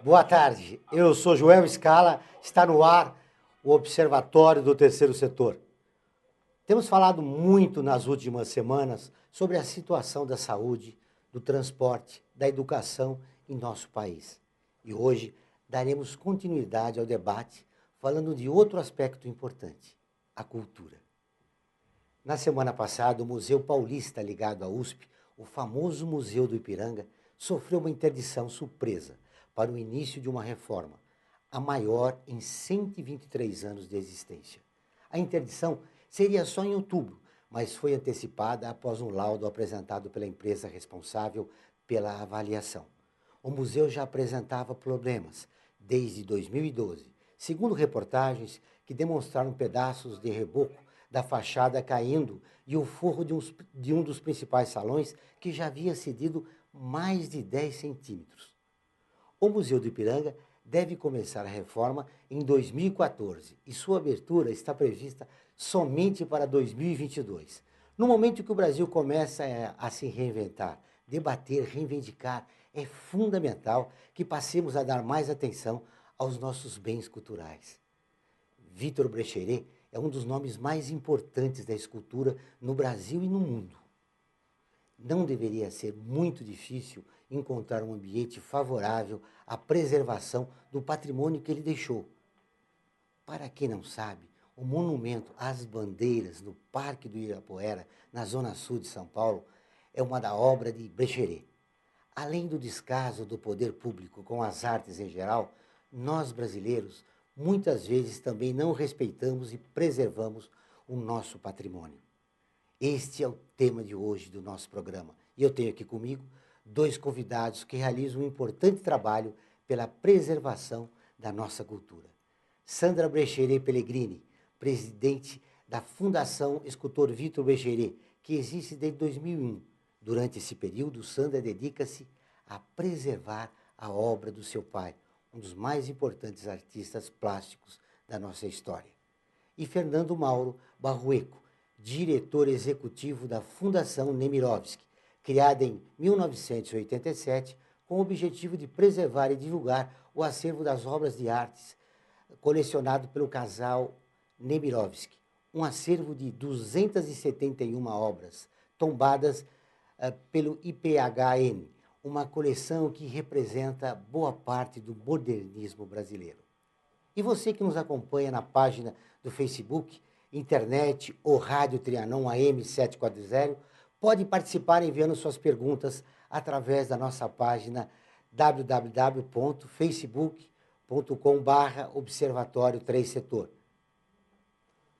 Boa tarde, eu sou Joel Scala, está no ar o Observatório do Terceiro Setor. Temos falado muito nas últimas semanas sobre a situação da saúde, do transporte, da educação em nosso país. E hoje daremos continuidade ao debate falando de outro aspecto importante, a cultura. Na semana passada, o Museu Paulista, ligado à USP, o famoso Museu do Ipiranga, sofreu uma interdição surpresa para o início de uma reforma, a maior em 123 anos de existência. A interdição seria só em outubro, mas foi antecipada após um laudo apresentado pela empresa responsável pela avaliação. O museu já apresentava problemas desde 2012, segundo reportagens que demonstraram pedaços de reboco da fachada caindo e o forro de um dos principais salões que já havia cedido mais de 10 centímetros. O Museu do Ipiranga deve começar a reforma em 2014 e sua abertura está prevista somente para 2022. No momento que o Brasil começa a se reinventar, debater, reivindicar, é fundamental que passemos a dar mais atenção aos nossos bens culturais. Victor Brecheret é um dos nomes mais importantes da escultura no Brasil e no mundo. Não deveria ser muito difícil encontrar um ambiente favorável à preservação do patrimônio que ele deixou. Para quem não sabe, o monumento às bandeiras no Parque do Ibirapuera, na zona sul de São Paulo, é uma da obra de Brecheret. Além do descaso do poder público com as artes em geral, nós brasileiros muitas vezes também não respeitamos e preservamos o nosso patrimônio. Este é o tema de hoje do nosso programa. E eu tenho aqui comigo dois convidados que realizam um importante trabalho pela preservação da nossa cultura. Sandra Brecheret Pellegrini, presidente da Fundação Escultor Victor Brecheret, que existe desde 2001. Durante esse período, Sandra dedica-se a preservar a obra do seu pai, um dos mais importantes artistas plásticos da nossa história. E Fernando Mauro Barrueco, diretor executivo da Fundação Nemirovsky, criada em 1987 com o objetivo de preservar e divulgar o acervo das obras de artes colecionado pelo casal Nemirovsky, um acervo de 271 obras tombadas pelo IPHN, uma coleção que representa boa parte do modernismo brasileiro. E você que nos acompanha na página do Facebook, internet ou Rádio Trianon AM 740, pode participar enviando suas perguntas através da nossa página www.facebook.com/Observatório 3 Setor.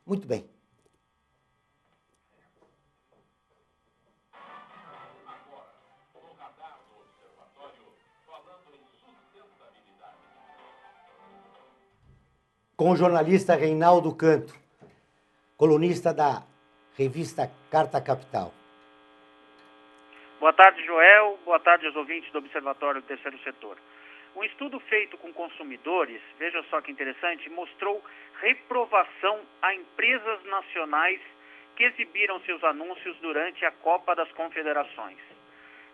Muito bem. Com o jornalista Reinaldo Canto, colunista da revista Carta Capital. Boa tarde, Joel. Boa tarde aos ouvintes do Observatório do Terceiro Setor. Um estudo feito com consumidores, veja só que interessante, mostrou reprovação a empresas nacionais que exibiram seus anúncios durante a Copa das Confederações.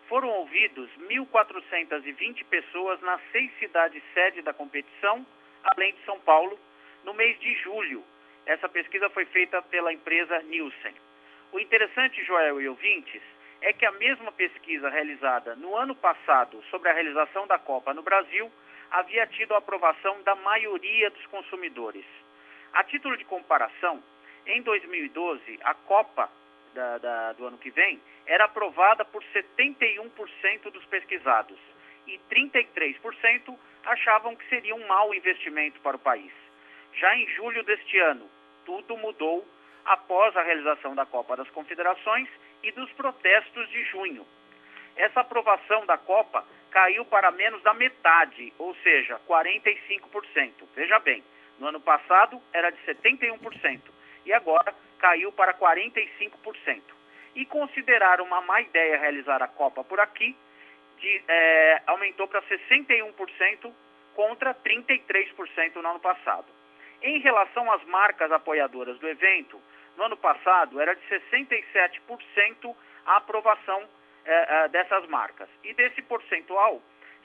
Foram ouvidos 1.420 pessoas nas 6 cidades sede da competição, além de São Paulo, no mês de julho. Essa pesquisa foi feita pela empresa Nielsen. O interessante, Joel e ouvintes, é que a mesma pesquisa realizada no ano passado sobre a realização da Copa no Brasil havia tido a aprovação da maioria dos consumidores. A título de comparação, em 2012, a Copa do ano que vem era aprovada por 71% dos pesquisados e 33% achavam que seria um mau investimento para o país. Já em julho deste ano, tudo mudou após a realização da Copa das Confederações e dos protestos de junho. Essa aprovação da Copa caiu para menos da metade, ou seja, 45%. Veja bem, no ano passado era de 71% e agora caiu para 45%. E consideraram uma má ideia realizar a Copa por aqui, aumentou para 61% contra 33% no ano passado. Em relação às marcas apoiadoras do evento, no ano passado era de 67% a aprovação dessas marcas. E desse percentual,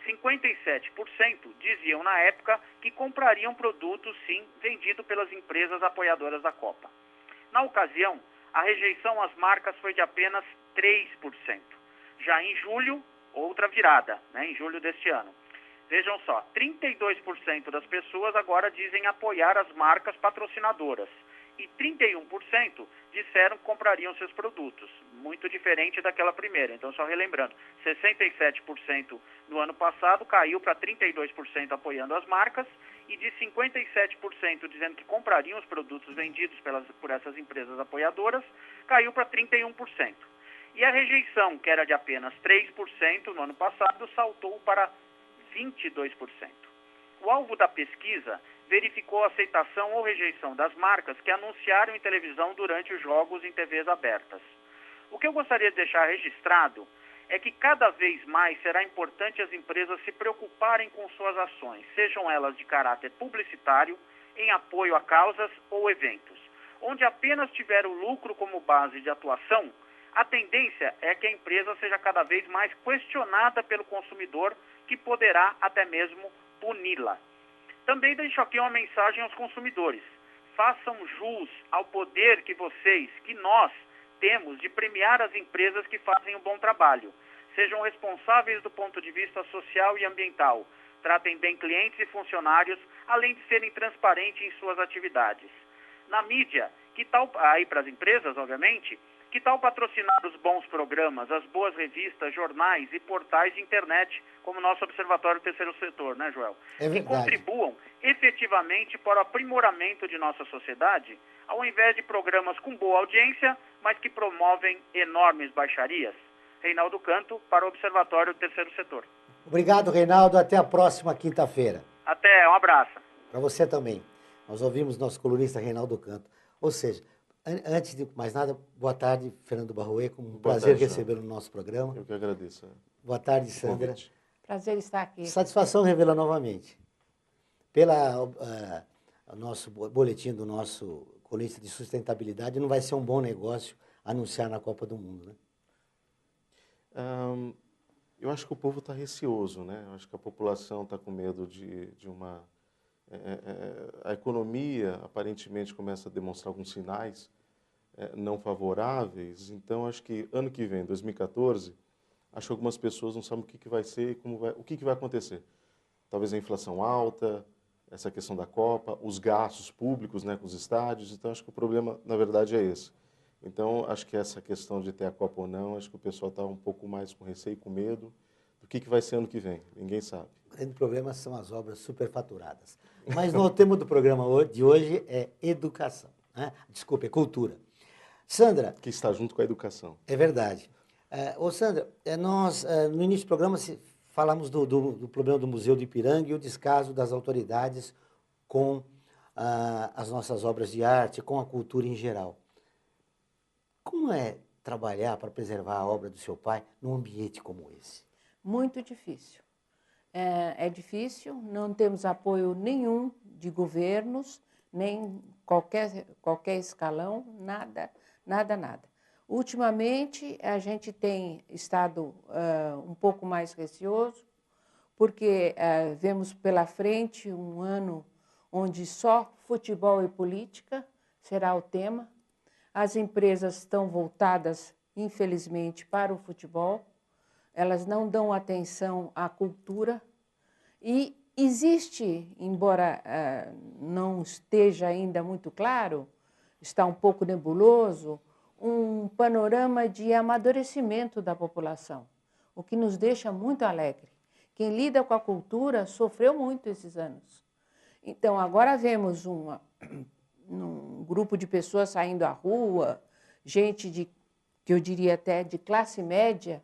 57% diziam na época que comprariam produtos, sim, vendidos pelas empresas apoiadoras da Copa. Na ocasião, a rejeição às marcas foi de apenas 3%. Já em julho, outra virada, em julho deste ano. Vejam só, 32% das pessoas agora dizem apoiar as marcas patrocinadoras e 31% disseram que comprariam seus produtos, muito diferente daquela primeira. Então, só relembrando, 67% no ano passado caiu para 32% apoiando as marcas e de 57% dizendo que comprariam os produtos vendidos por essas empresas apoiadoras, caiu para 31%. E a rejeição, que era de apenas 3% no ano passado, saltou para 22%. O alvo da pesquisa verificou a aceitação ou rejeição das marcas que anunciaram em televisão durante os jogos em TVs abertas. O que eu gostaria de deixar registrado é que cada vez mais será importante as empresas se preocuparem com suas ações, sejam elas de caráter publicitário, em apoio a causas ou eventos. Onde apenas tiver o lucro como base de atuação, a tendência é que a empresa seja cada vez mais questionada pelo consumidor, que poderá até mesmo puni-la. Também deixo aqui uma mensagem aos consumidores. Façam jus ao poder que vocês, que nós, temos de premiar as empresas que fazem um bom trabalho. Sejam responsáveis do ponto de vista social e ambiental. Tratem bem clientes e funcionários, além de serem transparentes em suas atividades. Na mídia, que tal, aí para as empresas, obviamente, que tal patrocinar os bons programas, as boas revistas, jornais e portais de internet, como o nosso Observatório do Terceiro Setor, né, Joel? É verdade. Que contribuam efetivamente para o aprimoramento de nossa sociedade, ao invés de programas com boa audiência, mas que promovem enormes baixarias. Reinaldo Canto, para o Observatório do Terceiro Setor. Obrigado, Reinaldo. Até a próxima quinta-feira. Até, um abraço. Para você também. Nós ouvimos nosso colunista Reinaldo Canto. Ou seja, antes de mais nada, boa tarde, Fernando Barroê, com um prazer recebê-lo no nosso programa. Eu que agradeço. Boa tarde, Sandra. Prazer estar aqui. Satisfação revela novamente. Pela nosso boletim do nosso colunista de sustentabilidade, não vai ser um bom negócio anunciar na Copa do Mundo, né? Eu acho que o povo está receoso, né? Eu acho que a população está com medo de uma... a economia aparentemente começa a demonstrar alguns sinais não favoráveis, então acho que ano que vem, 2014, acho que algumas pessoas não sabem o que vai ser e o que vai acontecer. Talvez a inflação alta, essa questão da Copa, os gastos públicos, né, com os estádios, então acho que o problema, na verdade, é esse. Então, acho que essa questão de ter a Copa ou não, acho que o pessoal está um pouco mais com receio, com medo do que vai ser ano que vem, ninguém sabe. O grande problema são as obras superfaturadas. Mas o tema do programa de hoje é educação, né? Desculpa, é cultura. Sandra... Que está junto com a educação. É verdade. Sandra, nós, no início do programa, falamos do problema do Museu do Ipiranga e o descaso das autoridades com as nossas obras de arte, com a cultura em geral. Como é trabalhar para preservar a obra do seu pai num ambiente como esse? Muito difícil. É difícil, não temos apoio nenhum de governos, nem qualquer escalão, nada. Ultimamente, a gente tem estado um pouco mais receoso, porque vemos pela frente um ano onde só futebol e política será o tema. As empresas estão voltadas, infelizmente, para o futebol. Elas não dão atenção à cultura. E existe, embora não esteja ainda muito claro, está um pouco nebuloso, um panorama de amadurecimento da população, o que nos deixa muito alegre. Quem lida com a cultura sofreu muito esses anos. Então, agora vemos um grupo de pessoas saindo à rua, gente que eu diria até de classe média,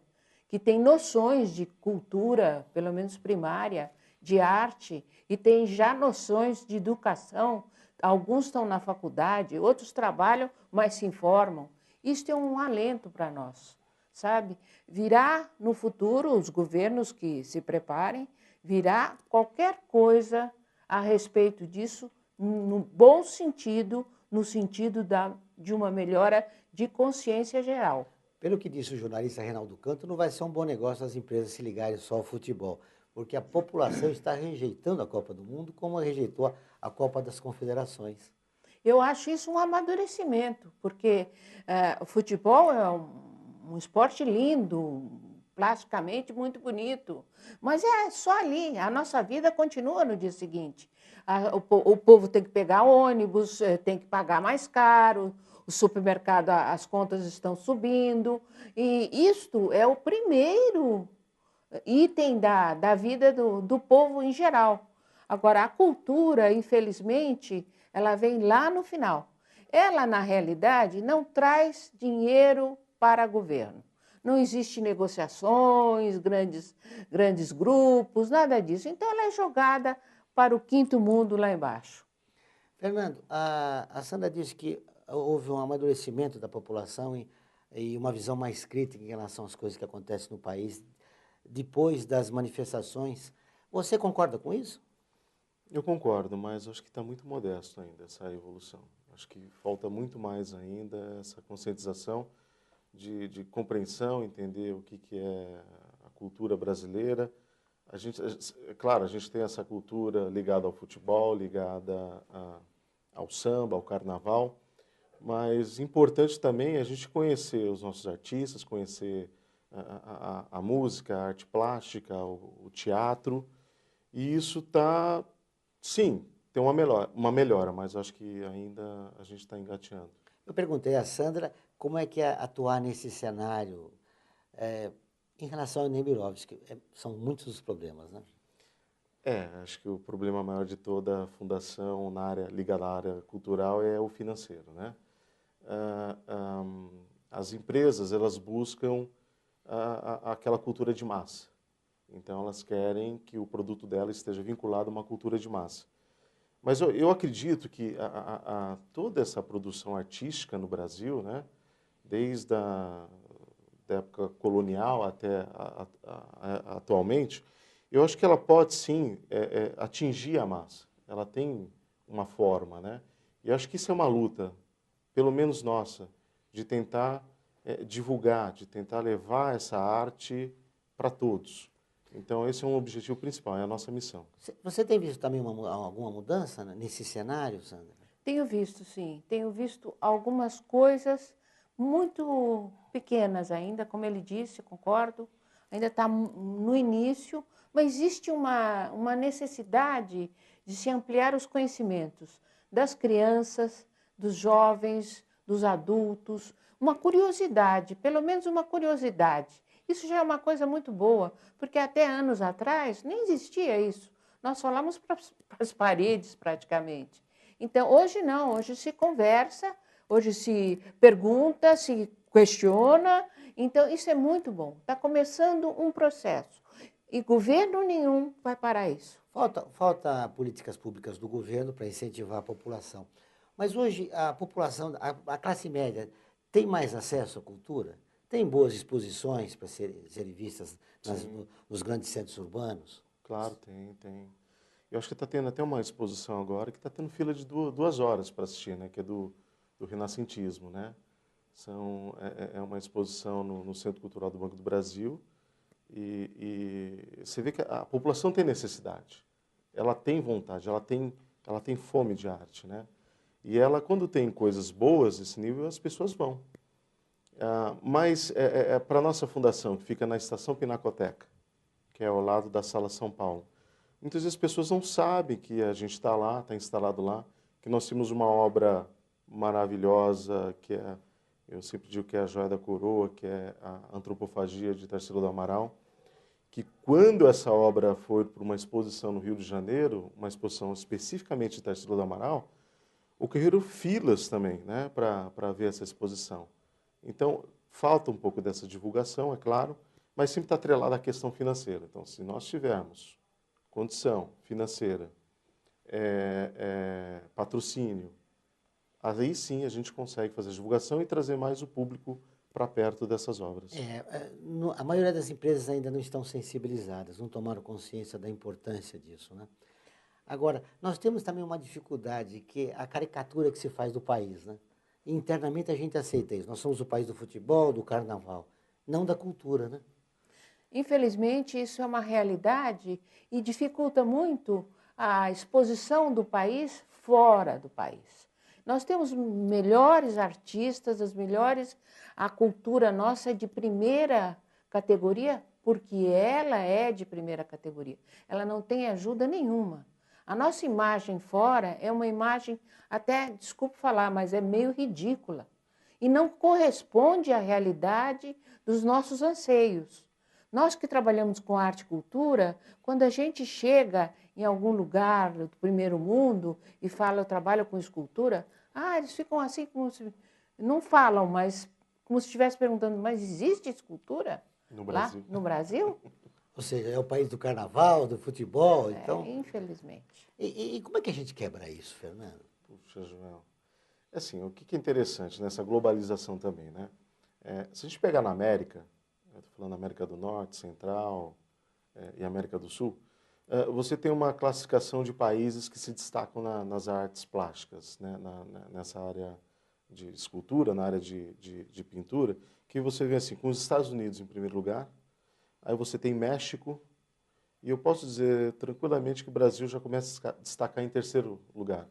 que tem noções de cultura, pelo menos primária, de arte, e tem já noções de educação. Alguns estão na faculdade, outros trabalham, mas se informam. Isso é um alento para nós, sabe? Virá no futuro, os governos que se preparem, virá qualquer coisa a respeito disso, no bom sentido, no sentido de uma melhora de consciência geral. Pelo que disse o jornalista Reinaldo Canto, não vai ser um bom negócio as empresas se ligarem só ao futebol. porque a população está rejeitando a Copa do Mundo como rejeitou a Copa das Confederações. Eu acho isso um amadurecimento, porque o futebol é um esporte lindo, plasticamente muito bonito, mas é só ali, a nossa vida continua no dia seguinte. O povo tem que pegar ônibus, tem que pagar mais caro, o supermercado, as contas estão subindo, e isto é o primeiro item da vida do povo em geral. Agora, a cultura, infelizmente, ela vem lá no final. Ela, na realidade, não traz dinheiro para governo. Não existe negociações, grandes grupos, nada disso. Então, ela é jogada para o quinto mundo lá embaixo. Fernando, a Sandra disse que houve um amadurecimento da população e uma visão mais crítica em relação às coisas que acontecem no país depois das manifestações. Você concorda com isso? Eu concordo, mas acho que está muito modesto ainda essa evolução. Acho que falta muito mais ainda essa conscientização de compreensão, entender o que é a cultura brasileira. É claro, a gente tem essa cultura ligada ao futebol, ligada ao samba, ao carnaval, mas importante também é a gente conhecer os nossos artistas, conhecer a música, a arte plástica, o teatro, e isso está, sim, tem uma melhora, mas acho que ainda a gente está engateando. Eu perguntei à Sandra como é que é atuar nesse cenário em relação ao Nemirovski. São muitos os problemas, né? Acho que o problema maior de toda a fundação ligada à área cultural é o financeiro, né? As empresas, elas buscam aquela cultura de massa. Então, elas querem que o produto dela esteja vinculado a uma cultura de massa. Mas eu acredito que toda essa produção artística no Brasil, né, desde a da época colonial até atualmente, eu acho que ela pode, sim, atingir a massa. Ela tem uma forma, né? E eu acho que isso é uma luta, pelo menos nossa, de tentar divulgar, de tentar levar essa arte para todos. Então, esse é um objetivo principal, é a nossa missão. Você tem visto também alguma mudança nesse cenário, Sandra? Tenho visto, sim. Tenho visto algumas coisas muito pequenas ainda, como ele disse, concordo. Ainda está no início, mas existe uma necessidade de se ampliar os conhecimentos das crianças, dos jovens, dos adultos. Uma curiosidade, pelo menos uma curiosidade. Isso já é uma coisa muito boa, porque até anos atrás nem existia isso. Nós falamos para as paredes, praticamente. Então, hoje não, hoje se conversa, hoje se pergunta, se questiona. Então, isso é muito bom. Está começando um processo. E governo nenhum vai parar isso. Falta políticas públicas do governo para incentivar a população. Mas hoje a população, a classe média, tem mais acesso à cultura? Tem boas exposições para serem vistas nos grandes centros urbanos? Claro, tem. Eu acho que está tendo até uma exposição agora que está tendo fila de 2 horas para assistir, né? Que é do renascentismo, né? É uma exposição no Centro Cultural do Banco do Brasil e você vê que a população tem necessidade, ela tem vontade, ela tem fome de arte, né? E ela, quando tem coisas boas desse nível, as pessoas vão. Mas para a nossa fundação, que fica na Estação Pinacoteca, que é ao lado da Sala São Paulo, muitas vezes as pessoas não sabem que a gente está lá, está instalado lá, que nós temos uma obra maravilhosa, eu sempre digo que é a joia da coroa, que é a Antropofagia de Tarsila do Amaral, que quando essa obra foi para uma exposição no Rio de Janeiro, uma exposição especificamente de Tarsila do Amaral, ocorreram filas também, né, para ver essa exposição. Então, falta um pouco dessa divulgação, é claro, mas sempre está atrelada à questão financeira. Então, se nós tivermos condição financeira, patrocínio, aí sim a gente consegue fazer a divulgação e trazer mais o público para perto dessas obras. A maioria das empresas ainda não estão sensibilizadas, não tomaram consciência da importância disso, né? Agora, nós temos também uma dificuldade, que é a caricatura que se faz do país, né? Internamente a gente aceita isso. Nós somos o país do futebol, do carnaval, não da cultura, né? Infelizmente, isso é uma realidade e dificulta muito a exposição do país fora do país. Nós temos melhores artistas, a cultura nossa é de primeira categoria, porque ela é de primeira categoria. Ela não tem ajuda nenhuma. A nossa imagem fora é uma imagem, até, desculpe falar, mas é meio ridícula. E não corresponde à realidade dos nossos anseios. Nós que trabalhamos com arte e cultura, quando a gente chega em algum lugar do primeiro mundo e fala, eu trabalho com escultura, eles ficam assim, como se... Não falam, mas como se estivesse perguntando, mas existe escultura no Brasil? Lá no Brasil? Ou seja, é o país do carnaval, do futebol, então... Infelizmente. E como é que a gente quebra isso, Fernando? Puxa, Joel. Assim, o que é interessante nessa globalização também, né? Se a gente pegar na América, eu estou falando América do Norte, Central e América do Sul, você tem uma classificação de países que se destacam nas artes plásticas, né? Nessa área de escultura, na área de pintura, que você vê assim, com os Estados Unidos em primeiro lugar, aí você tem México, e eu posso dizer tranquilamente que o Brasil já começa a destacar em terceiro lugar.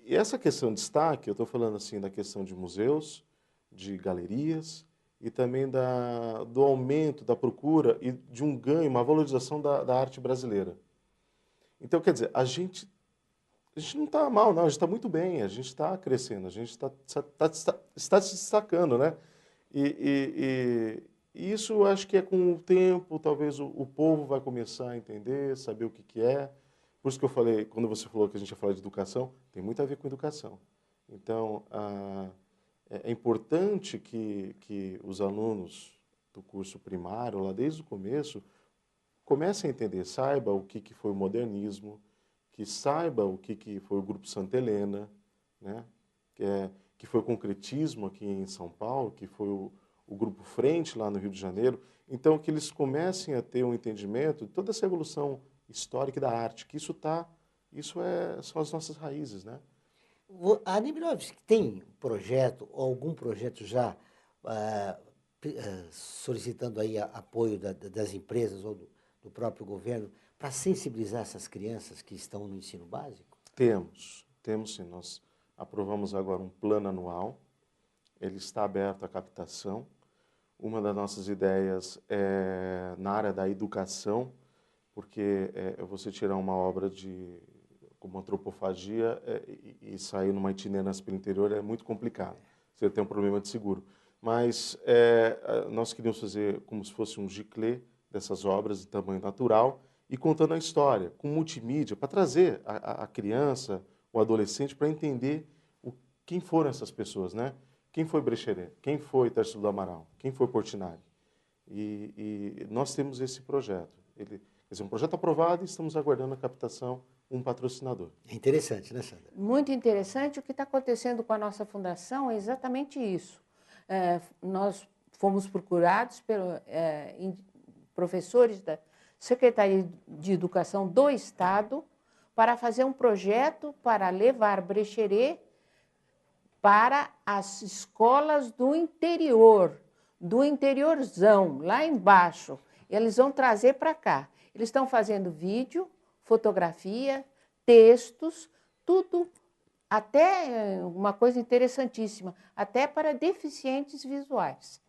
E essa questão de destaque, eu estou falando assim da questão de museus, de galerias, e também do aumento da procura e de um ganho, uma valorização da arte brasileira. Então, quer dizer, a gente não está mal, não, a gente está muito bem, a gente está crescendo, a gente está se destacando, né? E isso eu acho que é com o tempo, talvez o povo vai começar a entender, saber o que é. Por isso que eu falei, quando você falou que a gente ia falar de educação, tem muito a ver com educação. Então, é importante que os alunos do curso primário, lá desde o começo, comecem a entender, saiba o que foi o modernismo, que saiba o que foi o Grupo Santa Helena, né? Que foi o concretismo aqui em São Paulo, que foi o Grupo Frente lá no Rio de Janeiro. Então, que eles comecem a ter um entendimento de toda essa evolução histórica da arte, que são as nossas raízes, né? A Nemirovski tem um projeto, ou algum projeto já solicitando aí apoio das empresas ou do próprio governo para sensibilizar essas crianças que estão no ensino básico? Temos sim. Nós aprovamos agora um plano anual, ele está aberto à captação. Uma das nossas ideias é na área da educação, porque você tirar uma obra como antropofagia e sair numa itinerância pelo interior é muito complicado. Você tem um problema de seguro. Mas nós queríamos fazer como se fosse um giclê dessas obras de tamanho natural e contando a história, com multimídia, para trazer a criança, o adolescente, para entender quem foram essas pessoas, né? Quem foi Brecheret? Quem foi Tarsila do Amaral? Quem foi Portinari? E nós temos esse projeto. Quer dizer, um projeto aprovado e estamos aguardando a captação, um patrocinador. É interessante, né, Sandra? Muito interessante. O que está acontecendo com a nossa fundação é exatamente isso. Nós fomos procurados pelos professores da Secretaria de Educação do Estado para fazer um projeto para levar Brecheret para as escolas do interior, do interiorzão, lá embaixo. Eles vão trazer para cá. Eles estão fazendo vídeo, fotografia, textos, tudo, até uma coisa interessantíssima, até para deficientes visuais.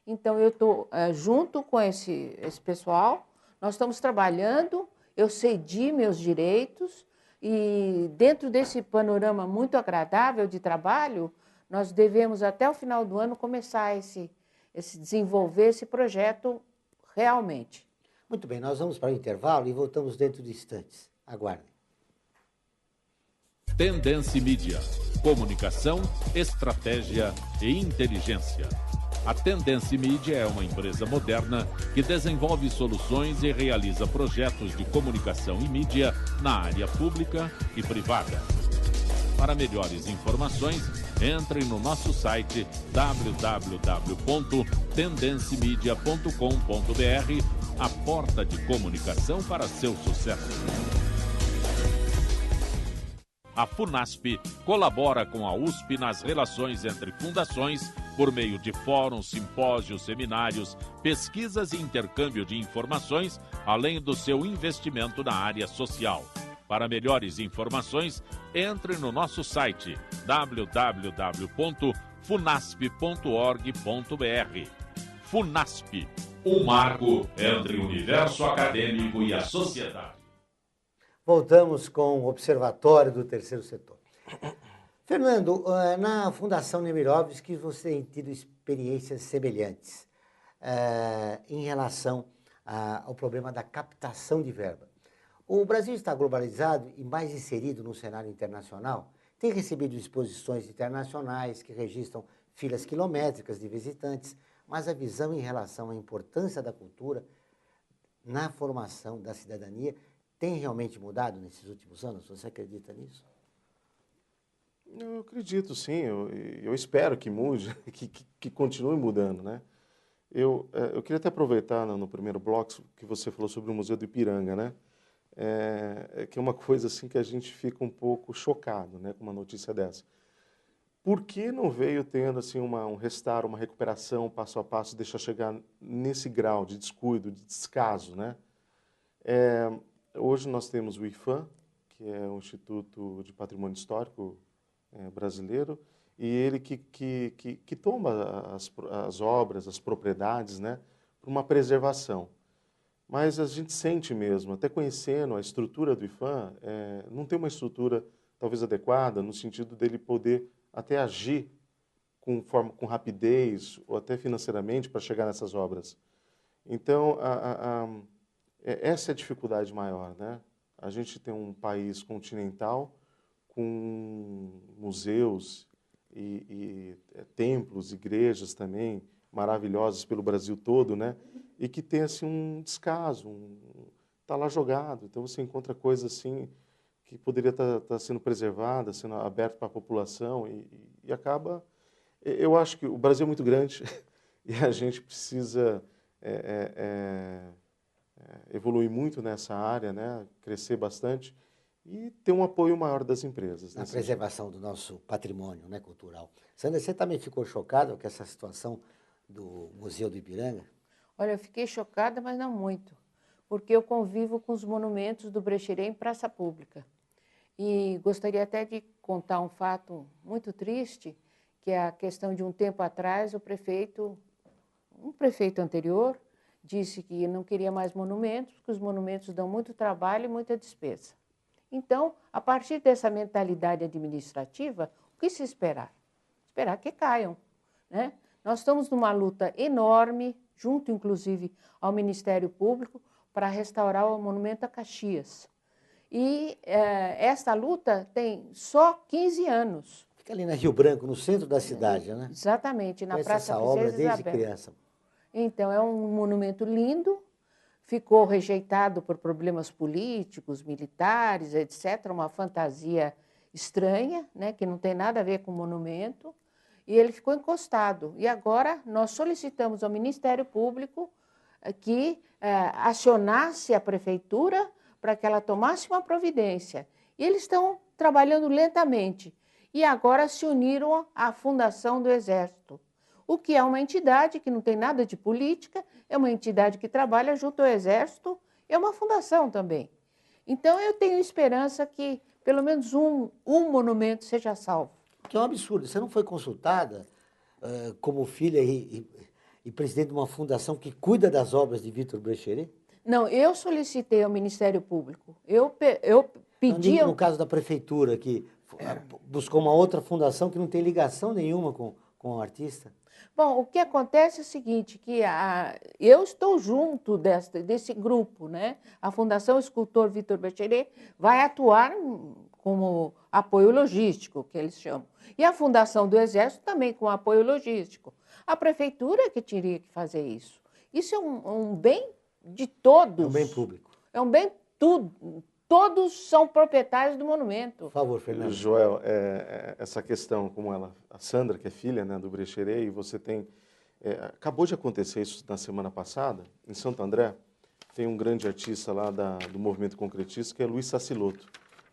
Então, eu estou junto com esse pessoal, nós estamos trabalhando, eu cedi meus direitos e dentro desse panorama muito agradável de trabalho, nós devemos até o final do ano começar desenvolver esse projeto realmente. Muito bem, nós vamos para o intervalo e voltamos dentro de instantes. Aguardem. Tendência Mídia. Comunicação, estratégia e inteligência. A Tendência Mídia é uma empresa moderna que desenvolve soluções e realiza projetos de comunicação e mídia na área pública e privada. Para melhores informações, entre no nosso site www.tendencimedia.com.br, a porta de comunicação para seu sucesso. A FUNASP colabora com a USP nas relações entre fundações por meio de fóruns, simpósios, seminários, pesquisas e intercâmbio de informações, além do seu investimento na área social. Para melhores informações, entre no nosso site www.funasp.org.br. FUNASP, um marco entre o universo acadêmico e a sociedade. Voltamos com o Observatório do Terceiro Setor. Fernando, na Fundação Nemirovsky você tem tido experiências semelhantes em relação ao problema da captação de verba. O Brasil está globalizado e mais inserido no cenário internacional, tem recebido exposições internacionais que registram filas quilométricas de visitantes, mas a visão em relação à importância da cultura na formação da cidadania tem realmente mudado nesses últimos anos? Você acredita nisso? Eu acredito, sim. Eu espero que mude, que continue mudando, né? Eu queria até aproveitar no primeiro bloco que você falou sobre o Museu do Ipiranga, né? Que é uma coisa assim que a gente fica um pouco chocado, né, com uma notícia dessa. Por que não veio tendo assim um restauro, uma recuperação passo a passo, deixar chegar nesse grau de descuido, de descaso, né? Hoje nós temos o IPHAN, que é o Instituto de Patrimônio Histórico brasileiro, e ele que toma as obras, as propriedades, né, para uma preservação. Mas a gente sente mesmo, até conhecendo a estrutura do IPHAN, não tem uma estrutura talvez adequada, no sentido dele poder até agir com rapidez, ou até financeiramente, para chegar nessas obras. Então, essa é a dificuldade maior, né? A gente tem um país continental com museus e templos, igrejas também, maravilhosas pelo Brasil todo, né? E que tem assim um descaso, tá lá jogado. Então você encontra coisas assim que poderia estar sendo preservada, sendo aberta para a população e acaba. Eu acho que o Brasil é muito grande e a gente precisa evoluir muito nessa área, né? Crescer bastante e ter um apoio maior das empresas. Na preservação do nosso patrimônio, né, cultural. Sandra, você também ficou chocada com essa situação do Museu do Ipiranga? Olha, eu fiquei chocada, mas não muito, porque eu convivo com os monumentos do Brecheret em praça pública. E gostaria até de contar um fato muito triste, que é a questão de um tempo atrás, um prefeito anterior disse que não queria mais monumentos, porque os monumentos dão muito trabalho e muita despesa. Então, a partir dessa mentalidade administrativa, o que se esperar? Esperar que caiam, né? Nós estamos numa luta enorme, junto inclusive ao Ministério Público, para restaurar o Monumento a Caxias. E essa luta tem só 15 anos. Fica ali na Rio Branco, no centro da cidade, né? Exatamente, na Praça essa obra Princesa desde Isabel. criança. Então, é um monumento lindo, ficou rejeitado por problemas políticos, militares, etc., uma fantasia estranha, né, que não tem nada a ver com o monumento, e ele ficou encostado. E agora nós solicitamos ao Ministério Público que acionasse a Prefeitura para que ela tomasse uma providência. E eles estão trabalhando lentamente. E agora se uniram à Fundação do Exército, o que é uma entidade que não tem nada de política, é uma entidade que trabalha junto ao Exército, é uma fundação também. Então, eu tenho esperança que pelo menos um monumento seja salvo. Que é um absurdo. Você não foi consultada como filha e presidente de uma fundação que cuida das obras de Victor Brecheret? Não, eu solicitei ao Ministério Público. Eu pedi... No caso da Prefeitura, que buscou uma outra fundação que não tem ligação nenhuma com o artista? Bom, o que acontece é o seguinte, que eu estou junto desse grupo, né? A Fundação Escultor Victor Brecheret vai atuar como apoio logístico, que eles chamam. E a Fundação do Exército também com apoio logístico. A Prefeitura é que teria que fazer isso. Isso é um bem de todos. É um bem público. É um bem tudo. Todos são proprietários do monumento. Por favor, Fernando. Joel, essa questão, como a Sandra, que é filha, né, do Brecheret, e você tem... acabou de acontecer isso na semana passada, em Santo André, tem um grande artista lá do movimento concretista, que é Luiz Saciloto.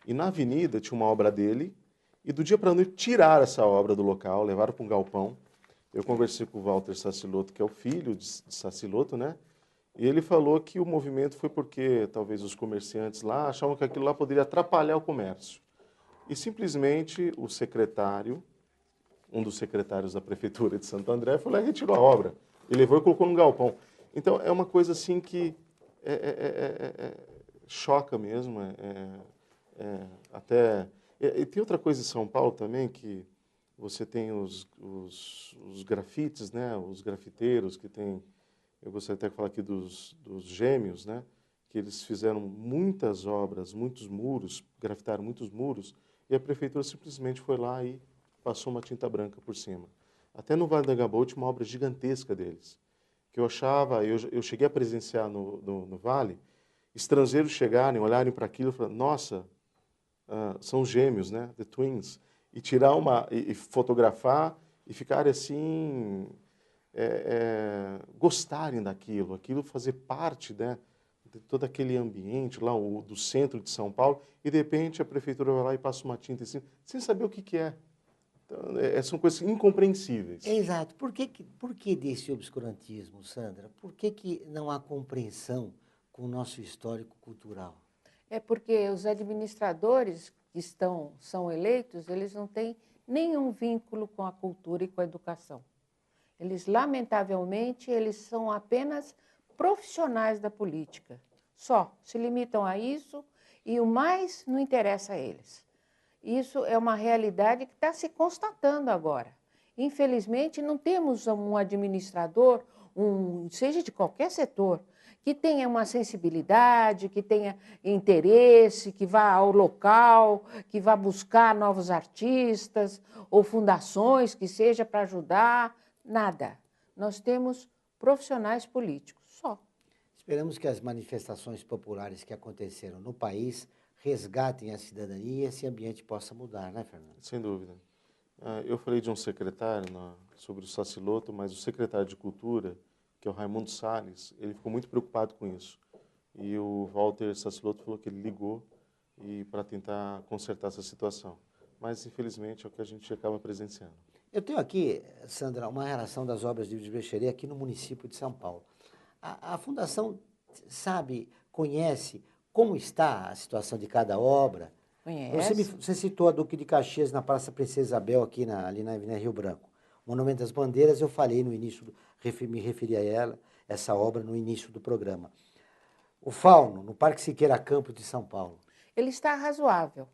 E na avenida tinha uma obra dele, e do dia para a noite tiraram essa obra do local, levaram para um galpão. Eu conversei com o Walter Sacilotto, que é o filho de Sacilotto, né? E ele falou que o movimento foi porque talvez os comerciantes lá achavam que aquilo lá poderia atrapalhar o comércio. E simplesmente o secretário, um dos secretários da prefeitura de Santo André, foi lá e retirou a obra. Ele levou e colocou num galpão. Então é uma coisa assim que choca mesmo. E tem outra coisa em São Paulo também, que você tem os grafites, né? Os grafiteiros que tem. Eu gostaria até de falar aqui dos gêmeos, né? Que eles fizeram muitas obras, muitos muros, grafitaram muitos muros, e a prefeitura simplesmente foi lá e passou uma tinta branca por cima. Até no Vale do Anhangabaú tinha uma obra gigantesca deles, que eu achava, eu cheguei a presenciar no Vale, estrangeiros chegarem, olharem para aquilo e falarem, nossa, são gêmeos, né? The Twins, e tirar e fotografar e ficarem assim, gostarem daquilo, aquilo fazer parte, né, de todo aquele ambiente lá do centro de São Paulo, e de repente a prefeitura vai lá e passa uma tinta em cima, sem saber o que é. Então, são coisas incompreensíveis. Exato. Por que desse obscurantismo, Sandra? Por que não há compreensão com o nosso histórico cultural? É porque os administradores que são eleitos, eles não têm nenhum vínculo com a cultura e com a educação. Eles, lamentavelmente, eles são apenas profissionais da política. Só se limitam a isso e o mais não interessa a eles. Isso é uma realidade que está se constatando agora. Infelizmente, não temos um administrador, seja de qualquer setor, que tenha uma sensibilidade, que tenha interesse, que vá ao local, que vá buscar novos artistas ou fundações que seja para ajudar. Nada. Nós temos profissionais políticos, só. Esperamos que as manifestações populares que aconteceram no país resgatem a cidadania e esse ambiente possa mudar, né, Fernando? Sem dúvida. Eu falei de um secretário sobre o Sacilotto, mas o secretário de Cultura, que é o Raimundo Salles, ele ficou muito preocupado com isso. E o Walter Sacilotto falou que ele ligou para tentar consertar essa situação. Mas, infelizmente, é o que a gente acaba presenciando. Eu tenho aqui, Sandra, uma relação das obras de Brecheria aqui no município de São Paulo. A Fundação conhece como está a situação de cada obra? Conhece. Você citou a Duque de Caxias na Praça Princesa Isabel, ali na Avenida Rio Branco. Monumento das Bandeiras, eu falei no início, me referi a essa obra no início do programa. O Fauno, no Parque Siqueira Campos de São Paulo. Ele está razoável.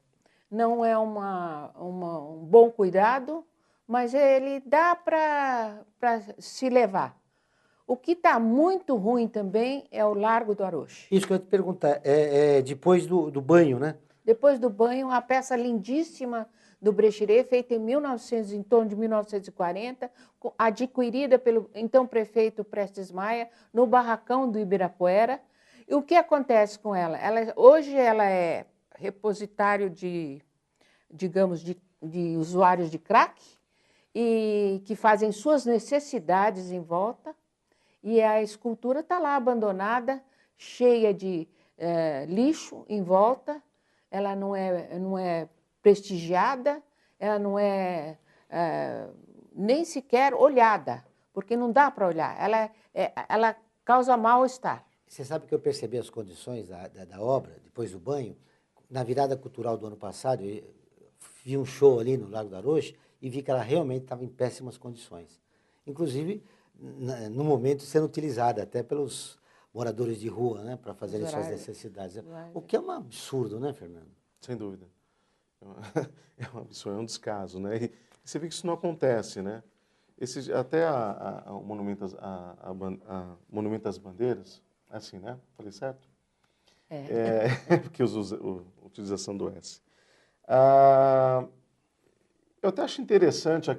Não é um bom cuidado, mas ele dá para se levar. O que está muito ruim também é o Largo do Aroche. Isso que eu ia te perguntar, depois do banho, né? Depois do banho, uma peça lindíssima do Brecheret, feita em torno de 1940, adquirida pelo então prefeito Prestes Maia, no barracão do Ibirapuera. E o que acontece com ela? Hoje ela é repositário de usuários de crack, e que fazem suas necessidades em volta, e a escultura está lá abandonada, cheia de lixo em volta, ela não é prestigiada, ela não é nem sequer olhada, porque não dá para olhar, ela causa mal-estar. Você sabe que eu percebi as condições da obra, depois do banho, na virada cultural do ano passado, eu vi um show ali no Largo do Aroche e vi que ela realmente estava em péssimas condições. Inclusive, no momento, sendo utilizada até pelos moradores de rua, né, para fazerem suas necessidades. O que é um absurdo, né, Fernando? Sem dúvida. É um absurdo, é um descaso, né? E você vê que isso não acontece, né? Até o Monumento às Bandeiras, é assim, né? Falei certo? Porque usa a utilização do S. Eu até acho interessante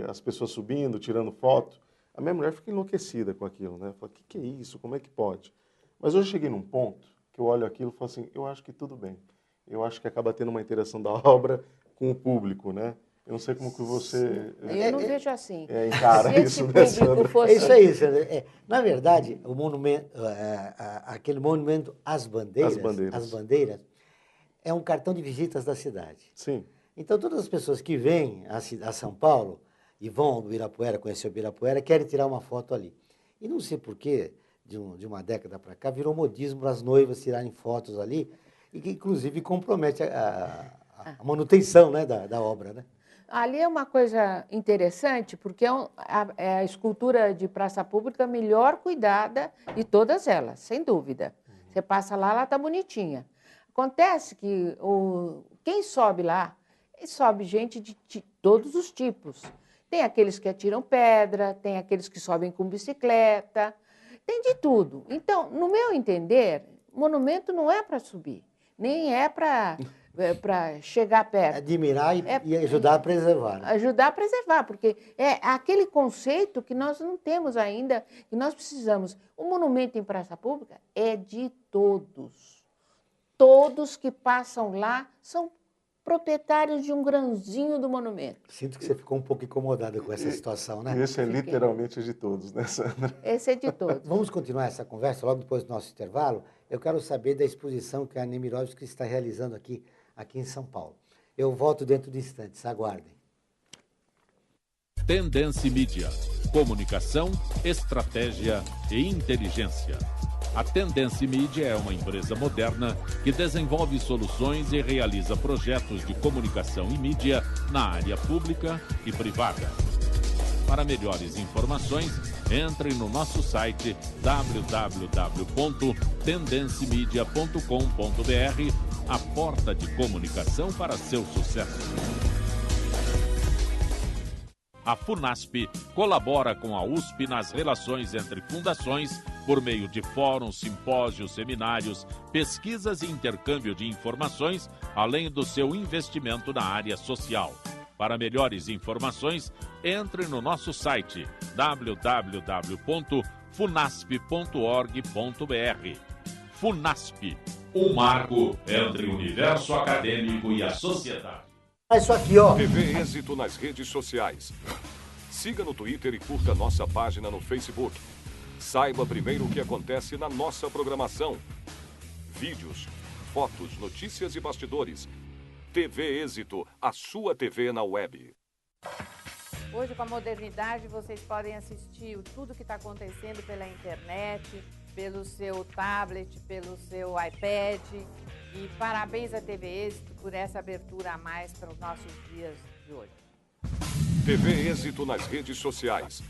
as pessoas subindo, tirando foto. A minha mulher fica enlouquecida com aquilo, né? Fala, o que é isso? Como é que pode? Mas hoje eu cheguei num ponto que eu olho aquilo e falo assim, eu acho que tudo bem. Eu acho que acaba tendo uma interação da obra com o público, né? Eu não sei como que você... Eu não vejo assim. Encara isso, né, Sandra? É isso aí, Sandra. Na verdade, o monumento, aquele monumento às bandeiras, é um cartão de visitas da cidade. Sim. Então, todas as pessoas que vêm a São Paulo e vão ao Ibirapuera, conhecer o Ibirapuera, querem tirar uma foto ali. E não sei porquê, de uma década para cá, virou modismo as noivas tirarem fotos ali, e que, inclusive, compromete a manutenção, né, da obra, né? Ali é uma coisa interessante, porque é a escultura de praça pública melhor cuidada de todas elas, sem dúvida. Você passa lá, ela está bonitinha. Acontece que quem sobe lá, sobe gente de todos os tipos. Tem aqueles que atiram pedra, tem aqueles que sobem com bicicleta, tem de tudo. Então, no meu entender, monumento não é para subir, nem é para chegar perto. Admirar e ajudar a preservar. Né? Ajudar a preservar, porque é aquele conceito que nós não temos ainda, que nós precisamos. O monumento em praça pública é de todos. Todos que passam lá são proprietários de um grãozinho do monumento. Sinto que você ficou um pouco incomodada com essa situação, né? Esse é literalmente de todos, né, Sandra? Esse é de todos. Vamos continuar essa conversa logo depois do nosso intervalo. Eu quero saber da exposição que a Nemirovski está realizando aqui em São Paulo. Eu volto dentro de instantes, aguardem. Tendência Mídia, comunicação, estratégia e inteligência. A Tendência Mídia é uma empresa moderna que desenvolve soluções e realiza projetos de comunicação e mídia na área pública e privada. Para melhores informações, entre no nosso site www.tendencimedia.com.br, a porta de comunicação para seu sucesso. A FUNASP colabora com a USP nas relações entre fundações por meio de fóruns, simpósios, seminários, pesquisas e intercâmbio de informações, além do seu investimento na área social. Para melhores informações, entre no nosso site www.funasp.org.br. FUNASP, um marco entre o universo acadêmico e a sociedade. É isso aqui, ó. TV Êxito nas redes sociais. Siga no Twitter e curta nossa página no Facebook. Saiba primeiro o que acontece na nossa programação. Vídeos, fotos, notícias e bastidores. TV Êxito, a sua TV na web. Hoje, com a modernidade, vocês podem assistir tudo que está acontecendo pela internet, pelo seu tablet, pelo seu iPad. E parabéns à TV Êxito por essa abertura a mais para os nossos dias de hoje. TV Êxito nas redes sociais.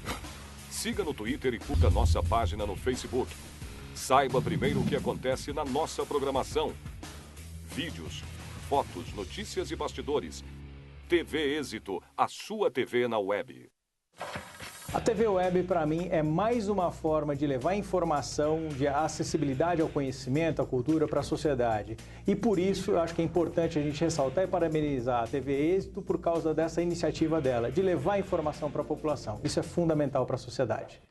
Siga no Twitter e curta nossa página no Facebook. Saiba primeiro o que acontece na nossa programação. Vídeos, fotos, notícias e bastidores. TV Êxito, a sua TV na web. A TV Web, para mim, é mais uma forma de levar informação, de acessibilidade ao conhecimento, à cultura para a sociedade. E por isso, eu acho que é importante a gente ressaltar e parabenizar a TV Êxito por causa dessa iniciativa dela, de levar informação para a população. Isso é fundamental para a sociedade.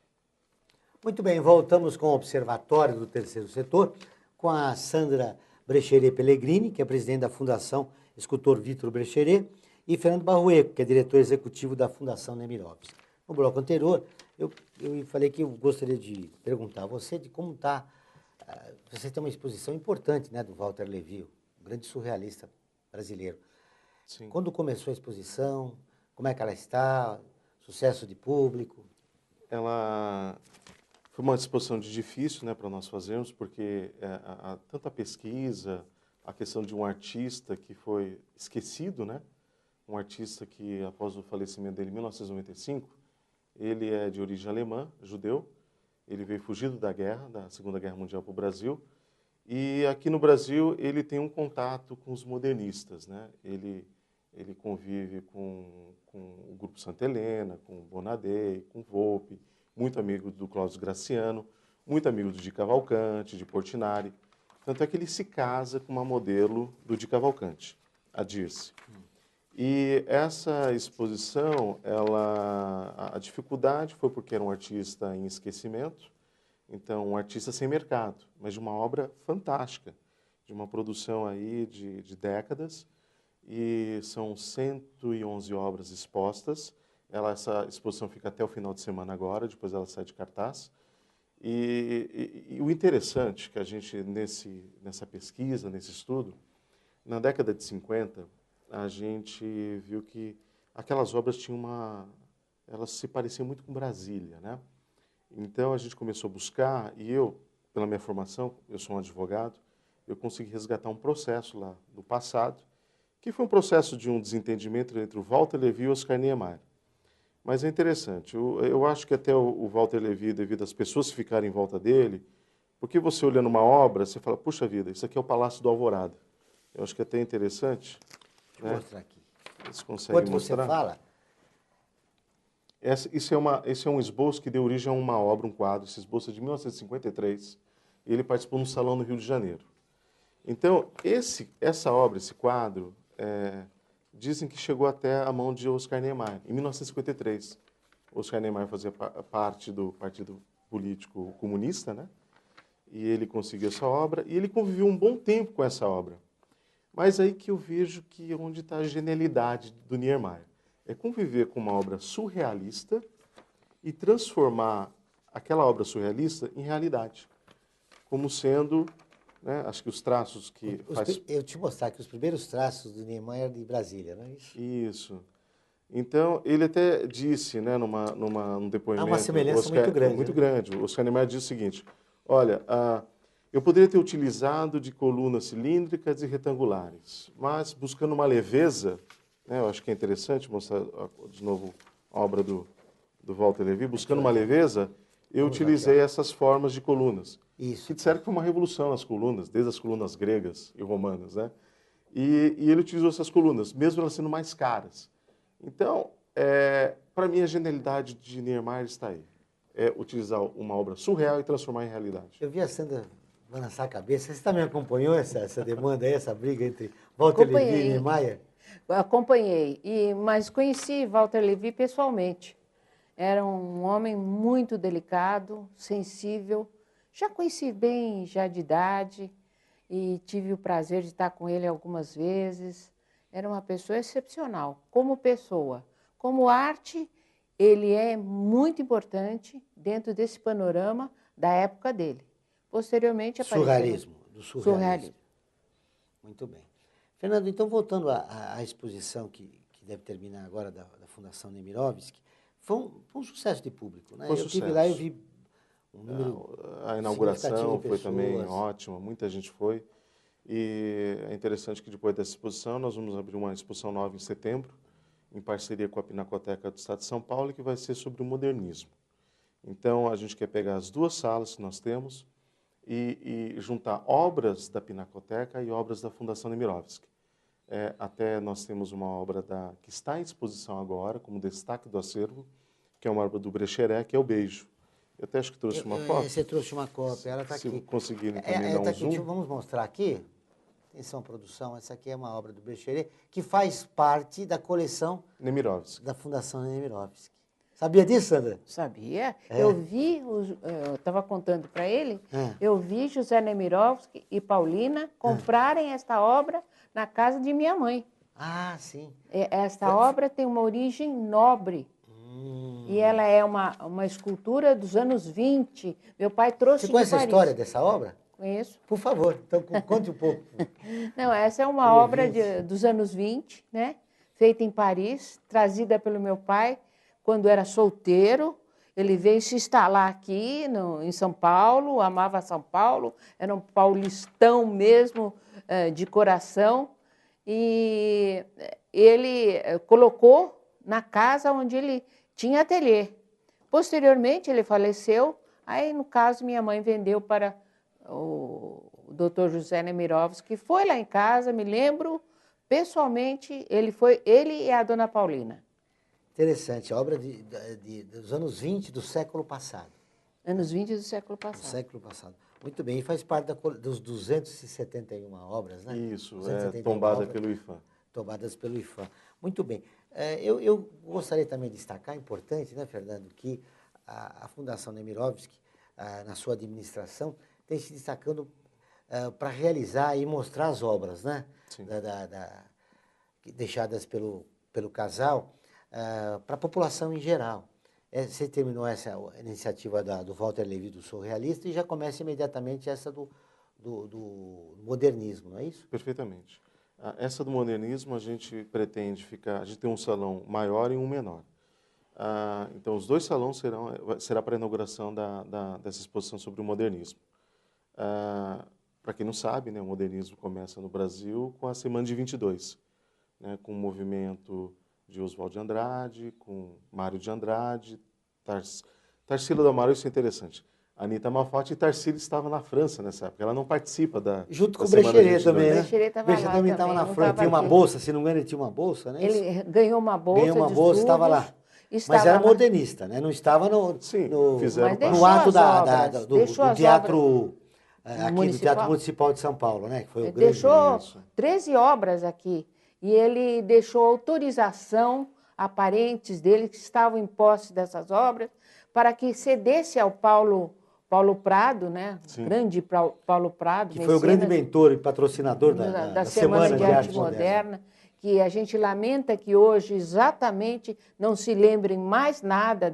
Muito bem, voltamos com o Observatório do Terceiro Setor, com a Sandra Brecheret Pellegrini, que é presidente da Fundação Escultor Vitor Brecheret, e Fernando Barrueco, que é diretor executivo da Fundação Nemirovski. No bloco anterior, eu falei que eu gostaria de perguntar a você de como está. Você tem uma exposição importante, né, do Walter Levy, um grande surrealista brasileiro. Sim. Quando começou a exposição, como é que ela está, sucesso de público? Ela foi uma exposição difícil, né, para nós fazermos, porque tanta pesquisa, a questão de um artista que foi esquecido, né, um artista que, após o falecimento dele em 1995, ele é de origem alemã, judeu. Ele veio fugido da guerra, da Segunda Guerra Mundial para o Brasil. E aqui no Brasil ele tem um contato com os modernistas, né? Ele convive com o Grupo Santa Helena, com o Bonadei, com o Volpi, muito amigo do Cláudio Graciano, muito amigo do Di Cavalcanti, de Portinari. Tanto é que ele se casa com uma modelo do Di Cavalcanti, a Dirce. E essa exposição, a dificuldade foi porque era um artista em esquecimento, então um artista sem mercado, mas de uma obra fantástica, de uma produção aí de décadas, e são 111 obras expostas. Essa exposição fica até o final de semana agora, depois ela sai de cartaz. E o interessante que a gente, nessa pesquisa, nesse estudo, Na década de 50, a gente viu que aquelas obras elas se pareciam muito com Brasília, né? Então a gente começou a buscar, e eu, pela minha formação, eu sou um advogado, eu consegui resgatar um processo lá do passado, que foi um processo de um desentendimento entre o Walter Levi e o Oscar Niemeyer. Mas é interessante, eu acho que até o Walter Levi, devido às pessoas que ficarem em volta dele, porque você olhando uma obra, você fala, puxa vida, isso aqui é o Palácio do Alvorada. Eu acho que é até interessante. Deixa eu mostrar aqui. Você consegue Enquanto mostrar? você fala... Esse é um esboço que deu origem a uma obra, um quadro. Esse esboço é de 1953. E ele participou no Salão no Rio de Janeiro. Então, essa obra, esse quadro, dizem que chegou até a mão de Oscar Niemeyer, em 1953. Oscar Niemeyer fazia parte do Partido Político Comunista, né? E ele conseguiu essa obra, e ele conviveu um bom tempo com essa obra. Mas aí que eu vejo que onde está a genialidade do Niemeyer. É conviver com uma obra surrealista e transformar aquela obra surrealista em realidade. Como sendo, né, acho que os traços que... Eu te mostrar aqui os primeiros traços do Niemeyer de Brasília, não é isso? Isso. Então, ele até disse, né, num depoimento... Há uma semelhança muito grande. Muito né? grande. O Oscar Niemeyer disse o seguinte, olha, eu poderia ter utilizado de colunas cilíndricas e retangulares, mas buscando uma leveza... Eu acho que é interessante mostrar de novo a obra do Walter Levi. Buscando uma leveza, eu utilizei essas formas de colunas. Isso. Que disseram que foi uma revolução nas colunas, desde as colunas gregas e romanas, né? E ele utilizou essas colunas, mesmo elas sendo mais caras. Então, para mim, a genialidade de Niemeyer está aí. É utilizar uma obra surreal e transformar em realidade. Eu vi a Sandra balançar a cabeça. Você também acompanhou essa demanda aí, essa briga entre Walter Levi e Niemeyer? Acompanhei, mas conheci Walter Levi pessoalmente. Era um homem muito delicado, sensível. Já conheci bem, já de idade, e tive o prazer de estar com ele algumas vezes. Era uma pessoa excepcional, como pessoa. Como arte, ele é muito importante dentro desse panorama da época dele. Posteriormente apareceu... Do surrealismo. Muito bem. Fernando, então, voltando à exposição que deve terminar agora da Fundação Nemirovsky, foi um sucesso de público, né? Foi estive lá e vi um número a inauguração de foi também pessoas. ótima, muita gente foi. E é interessante que depois dessa exposição nós vamos abrir uma exposição nova em setembro, em parceria com a Pinacoteca do Estado de São Paulo, que vai ser sobre o modernismo. Então, a gente quer pegar as duas salas que nós temos e juntar obras da Pinacoteca e obras da Fundação Nemirovsky. Até nós temos uma obra que está em exposição agora, como destaque do acervo, que é uma obra do Brecheret, que é o Beijo. Eu até acho que trouxe uma cópia. Você trouxe uma cópia, ela está aqui. Se conseguirem também dar um tá aqui. zoom. Vamos mostrar aqui. Atenção, produção, essa aqui é uma obra do Brecheret, que faz parte da coleção Nemirovsky. da Fundação Nemirovsky. Sabia disso, Sandra? Sabia. Eu vi, eu estava contando para ele, eu vi José Nemirovsky e Paulina comprarem esta obra na casa de minha mãe. Ah, sim. Esta obra tem uma origem nobre. E ela é uma escultura dos anos 20. Meu pai trouxe de Paris. Você conhece a história dessa obra? Conheço. Por favor, então conte um pouco. Não, essa é uma obra dos anos 20, né? Feita em Paris, trazida pelo meu pai quando era solteiro. Ele veio se instalar aqui em São Paulo, amava São Paulo, era um paulistão mesmo, de coração. E ele colocou na casa onde ele tinha ateliê. Posteriormente, ele faleceu. Aí, no caso, minha mãe vendeu para o Dr. José Nemirovsky, que foi lá em casa, me lembro, pessoalmente, ele e a dona Paulina. Interessante, obra dos anos 20 do século passado. Anos 20 do século passado. Do século passado. Muito bem, e faz parte dos 271 obras, né? Isso, tombada pelo IFAM. Tombadas pelo IFAM. Muito bem. Eu gostaria também de destacar, importante, né, Fernando, que a Fundação Nemirovsky, na sua administração, tem se destacando para realizar e mostrar as obras, né? Deixadas pelo casal para a população em geral. Você terminou essa iniciativa do Walter Levi, do surrealista, e já começa imediatamente essa do modernismo, não é isso? Perfeitamente. Essa do modernismo a gente pretende ficar, a gente tem um salão maior e um menor. Então os 2 salões será para a inauguração dessa exposição sobre o modernismo. Para quem não sabe, né, o modernismo começa no Brasil com a Semana de 22, né, com o movimento de Oswald de Andrade, com Mário de Andrade, Tarsila do Amaral, isso é interessante. Anitta Malfatti e Tarsila estava na França nessa época. Ela não participa da Junto com o Semana Brecheret também, né? O Brecheret estava lá também estava na França, tinha uma bolsa, se não me engano, ele tinha uma bolsa, né? Ele ganhou uma bolsa Ganhou uma de bolsa, estudos, estava lá. Mas era modernista, né? Não estava fizeram no ato do teatro aqui do Teatro Municipal de São Paulo, né? Que foi o grande. Deixou 13 obras aqui e ele deixou autorização a parentes dele que estavam em posse dessas obras para que cedesse ao Paulo Prado, né? Sim. Grande Paulo Prado, que foi o grande mentor e patrocinador da Semana de Arte Moderna, que a gente lamenta que hoje exatamente não se lembrem mais nada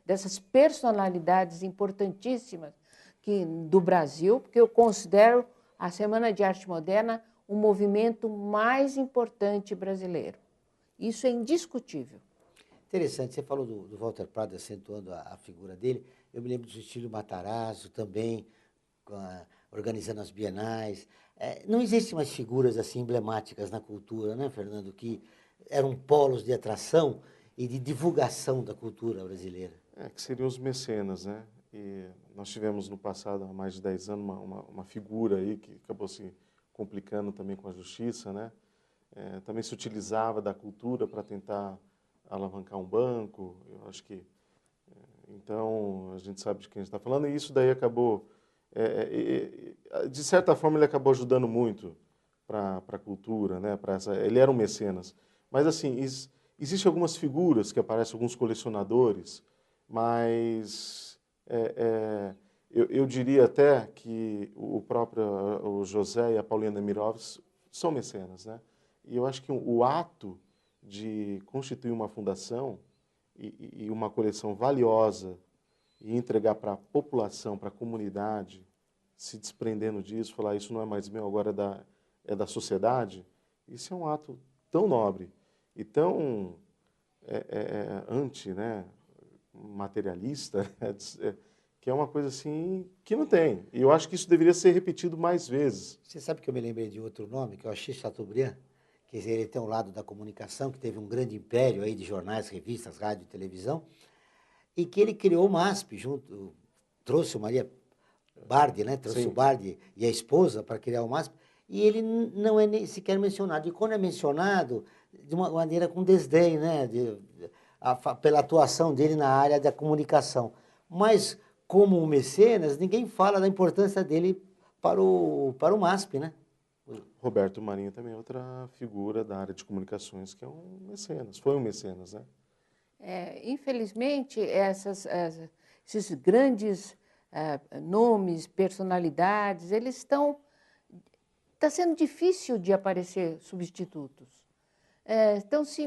dessas personalidades importantíssimas do Brasil, porque eu considero a Semana de Arte Moderna o movimento mais importante brasileiro. Isso é indiscutível. Interessante, você falou do Walter Prado, acentuando a figura dele. Eu me lembro do Estilo Matarazzo também, organizando as bienais. Não existem mais figuras assim emblemáticas na cultura, né, Fernando, que eram polos de atração e de divulgação da cultura brasileira. Que seriam os mecenas, né? E nós tivemos no passado, há mais de 10 anos, uma figura aí que acabou se complicando também com a justiça, né? Também se utilizava da cultura para tentar alavancar um banco. Eu acho que então a gente sabe de quem a gente está falando, e isso daí acabou, de certa forma, ele acabou ajudando muito para a cultura, né? Ele era um mecenas. Mas assim, existem algumas figuras que aparecem, alguns colecionadores, mas eu diria até que o José e a Paulina Mirovski são mecenas, né? E eu acho que o ato de constituir uma fundação e uma coleção valiosa e entregar para a população, para a comunidade, se desprendendo disso, falar isso não é mais meu, agora é da sociedade, isso é um ato tão nobre e tão né, materialista, que é uma coisa assim que não tem. E eu acho que isso deveria ser repetido mais vezes. Você sabe que eu me lembrei de outro nome, que é o Assis Chateaubriand, quer dizer, ele tem um lado da comunicação, que teve um grande império aí de jornais, revistas, rádio e televisão, e que ele criou o MASP, trouxe o Maria Bardi, né? Trouxe o Bardi e a esposa para criar o MASP, e ele não é nem sequer mencionado. E quando é mencionado, de uma maneira com desdém, né? Pela atuação dele na área da comunicação. Mas, como um mecenas, ninguém fala da importância dele para o MASP, né? Roberto Marinho também é outra figura da área de comunicações, que é um mecenas, foi um mecenas, né? Infelizmente, esses grandes nomes, personalidades, eles está sendo difícil de aparecer substitutos. Estão se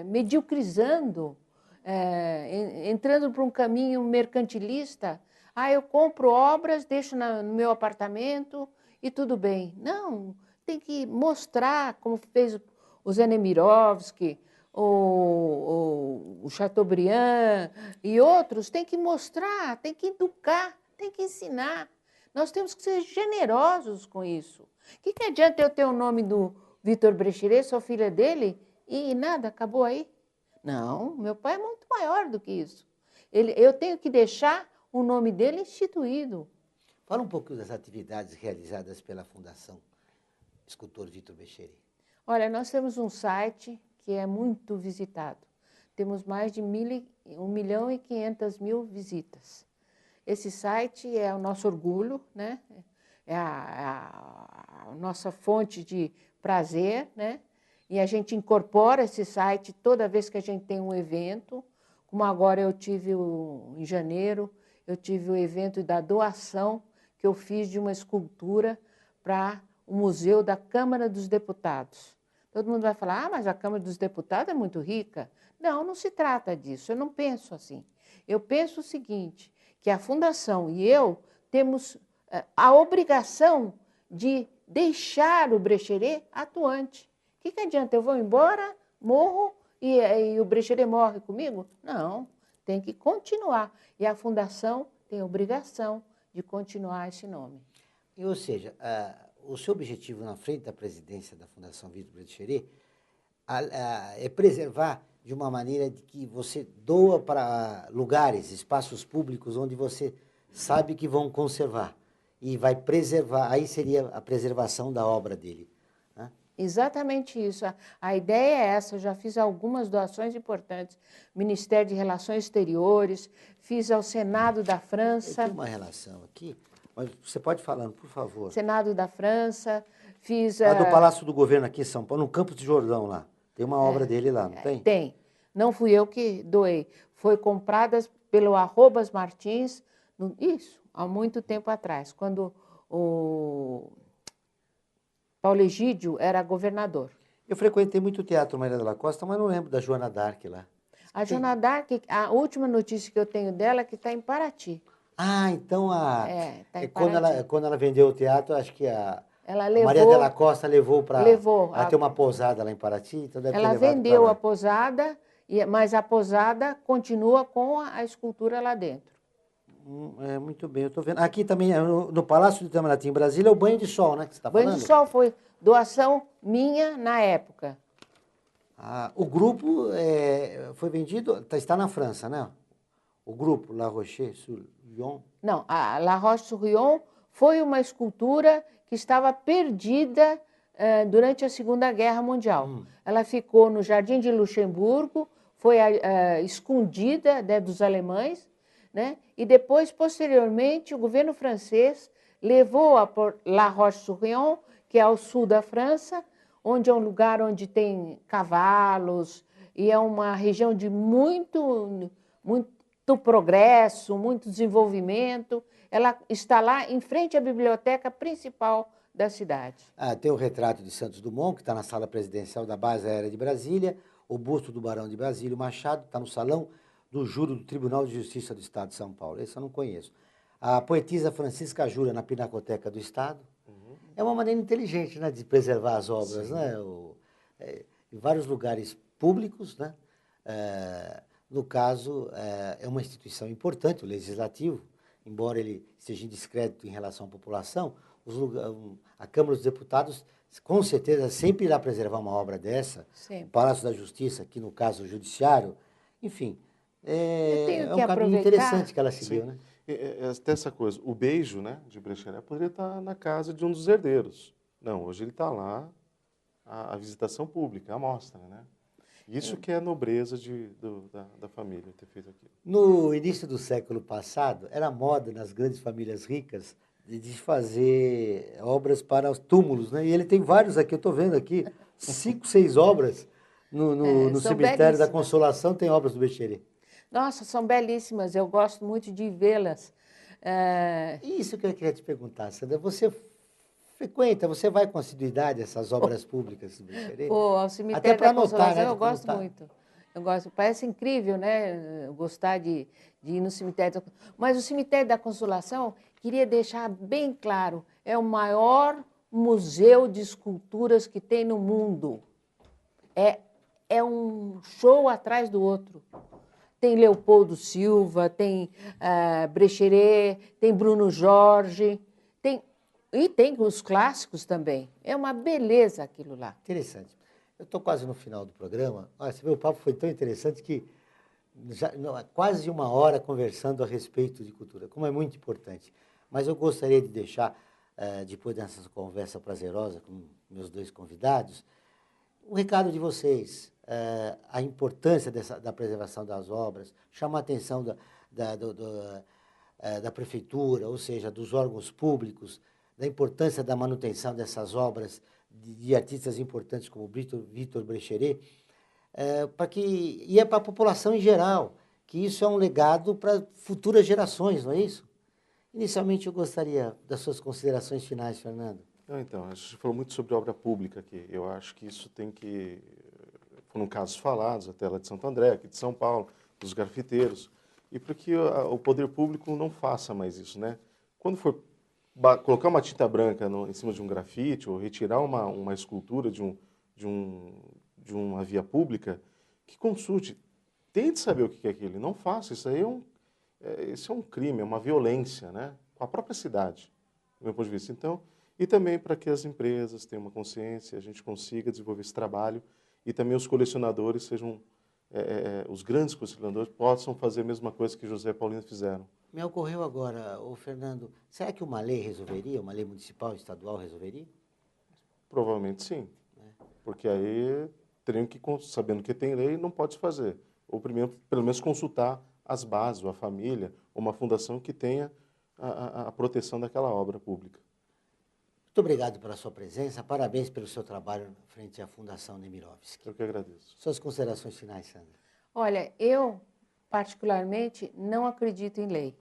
mediocrizando, entrando para um caminho mercantilista. Eu compro obras, deixo no meu apartamento e tudo bem. Não, tem que mostrar, como fez o Zé Nemirovski, o Chateaubriand e outros, tem que mostrar, tem que educar, tem que ensinar. Nós temos que ser generosos com isso. O que adianta eu ter o nome do Vitor Brecheret, sou filha dele, e nada, acabou aí? Não, meu pai é muito maior do que isso. Eu tenho que deixar o nome dele instituído. Fala um pouco das atividades realizadas pela Fundação Escultor Vitor Brecheret. Olha, nós temos um site que é muito visitado. Temos mais de 1.500.000 visitas. Esse site é o nosso orgulho, né? É a nossa fonte de prazer, né? E a gente incorpora esse site toda vez que a gente tem um evento, como agora eu tive em janeiro, eu tive o evento da doação que eu fiz de uma escultura para o Museu da Câmara dos Deputados. Todo mundo vai falar, mas a Câmara dos Deputados é muito rica. Não, não se trata disso, eu não penso assim. Eu penso o seguinte, que a Fundação e eu temos a obrigação de deixar o Brecheret atuante. O que adianta? Eu vou embora, morro e o Brecheret morre comigo? Não, tem que continuar. E a Fundação tem a obrigação de continuar esse nome. E, ou seja, o seu objetivo na frente da presidência da Fundação Vitor Brecheret é preservar de uma maneira de que você doa para lugares, espaços públicos onde você sabe que vão conservar e vai preservar, aí seria a preservação da obra dele. Né? Exatamente isso. A ideia é essa, eu já fiz algumas doações importantes, Ministério de Relações Exteriores, fiz ao Senado da França. Tem uma relação aqui, mas você pode falando, por favor. Senado da França, fiz... do Palácio do Governo aqui em São Paulo, no Campos de Jordão lá. Tem uma obra dele lá, não tem? Tem. Não fui eu que doei. Foi comprada pelo Arrobas Martins, isso, há muito tempo atrás, quando o Paulo Egídio era governador. Eu frequentei muito o Teatro Maria de la Costa, mas não lembro da Joana d'Arc lá. A Joana d'Arc, a última notícia que eu tenho dela é que está em Paraty. Ah, então tá em quando ela vendeu o teatro, acho que ela levou, Maria de la Costa levou para... Ela tem uma pousada lá em Paraty, então deve ela ter levado vendeu a pousada, mas a pousada continua com a escultura lá dentro. Muito bem, eu estou vendo. Aqui também, no Palácio do Itamaraty, em Brasília, é o banho de sol, né, que você está falando? Banho de sol foi doação minha na época. O grupo foi vendido, está na França, né? O grupo La Roche-sur-Yon. Não, a La Roche-sur-Yon foi uma escultura que estava perdida durante a Segunda Guerra Mundial. Ela ficou no Jardim de Luxemburgo, foi escondida dos alemães, né? E depois, posteriormente, o governo francês levou a La Roche-sur-Yon, que é ao sul da França, onde é um lugar onde tem cavalos, e é uma região de muito progresso, muito desenvolvimento. Ela está lá em frente à biblioteca principal da cidade. Tem o retrato de Santos Dumont, que está na sala presidencial da Base Aérea de Brasília, o busto do Barão de Brasília, o Machado, está no salão do júri do Tribunal de Justiça do Estado de São Paulo. Esse eu não conheço. A poetisa Francisca Jura, na Pinacoteca do Estado. É uma maneira inteligente, né, de preservar as obras, né? Em vários lugares públicos, né? No caso, é uma instituição importante, o Legislativo, embora ele esteja em descrédito em relação à população, a Câmara dos Deputados, com certeza, sempre irá preservar uma obra dessa. Sempre. O Palácio da Justiça, aqui no caso o Judiciário, enfim, é um caminho interessante que ela seguiu, né? Até essa coisa, o beijo, né, de Brecheret poderia estar na casa de um dos herdeiros. Não, hoje ele está lá, a visitação pública, a mostra, né? Isso que é a nobreza da família ter feito aquilo. No início do século passado, era moda nas grandes famílias ricas de fazer obras para os túmulos, né? E ele tem vários aqui, eu estou vendo aqui, 5, 6 obras no cemitério da Consolação, tem obras do Brecheret. Nossa, são belíssimas, eu gosto muito de vê-las. Isso que eu queria te perguntar, Sandra, você frequenta, você vai com assiduidade essas obras públicas do Brecheret? Ao cemitério Até para da Consolação, anotar, né, eu gosto muito. Eu gosto, parece incrível, né? Gostar de ir no cemitério. Mas o cemitério da Consolação, queria deixar bem claro, é o maior museu de esculturas que tem no mundo. É um show atrás do outro. Tem Leopoldo Silva, tem Brecheret, tem Bruno Jorge, e tem os clássicos também. É uma beleza aquilo lá. Interessante. Eu estou quase no final do programa. Olha, você vê, o papo foi tão interessante que quase 1 hora conversando a respeito de cultura, como é muito importante. Mas eu gostaria de deixar, depois dessa conversa prazerosa com meus 2 convidados, o recado de vocês, a importância da preservação das obras, chamar a atenção da prefeitura, ou seja, dos órgãos públicos, da importância da manutenção dessas obras de artistas importantes como Vitor Brecheret, e para a população em geral, que isso é um legado para futuras gerações, não é isso? Inicialmente, eu gostaria das suas considerações finais, Fernando. Então, a gente falou muito sobre obra pública aqui. Eu acho que isso tem que... Foram casos falados, até lá de Santo André, aqui de São Paulo, dos grafiteiros, e para que o poder público não faça mais isso, né? Quando for colocar uma tinta branca em cima de um grafite ou retirar uma escultura de uma via pública, que consulte. Tente saber o que é aquilo. Não faça. Isso aí isso é um crime, é uma violência, né? Com a própria cidade, do meu ponto de vista. Então, e também para que as empresas tenham uma consciência, a gente consiga desenvolver esse trabalho e também os colecionadores sejam, os grandes colecionadores possam fazer a mesma coisa que José e Paulina fizeram. Me ocorreu agora, Fernando, será que uma lei resolveria, uma lei municipal, estadual resolveria? Provavelmente sim, porque aí teriam que, sabendo que tem lei, não pode fazer. Ou primeiro, pelo menos consultar as bases, ou a família, ou uma fundação que tenha a proteção daquela obra pública. Muito obrigado pela sua presença, parabéns pelo seu trabalho frente à Fundação Nemirovsky. Eu que agradeço. Suas considerações finais, Sandra. Olha, eu particularmente não acredito em lei.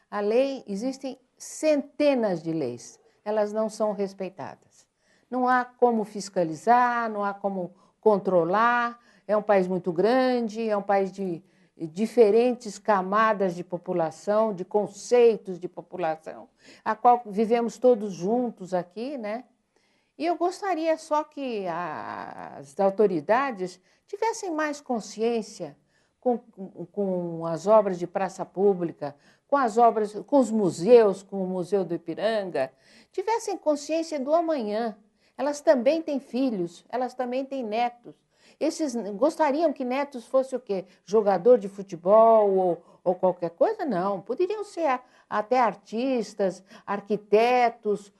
A lei, existem centenas de leis, elas não são respeitadas. Não há como fiscalizar, não há como controlar, é um país muito grande, é um país de diferentes camadas de população, de conceitos de população, a qual vivemos todos juntos aqui, né? E eu gostaria só que as autoridades tivessem mais consciência com as obras de praça pública, com as obras, com os museus, com o Museu do Ipiranga, tivessem consciência do amanhã. Elas também têm filhos, elas também têm netos. Esses gostariam que netos fosse o quê? Jogador de futebol ou qualquer coisa? Não, poderiam ser até artistas, arquitetos,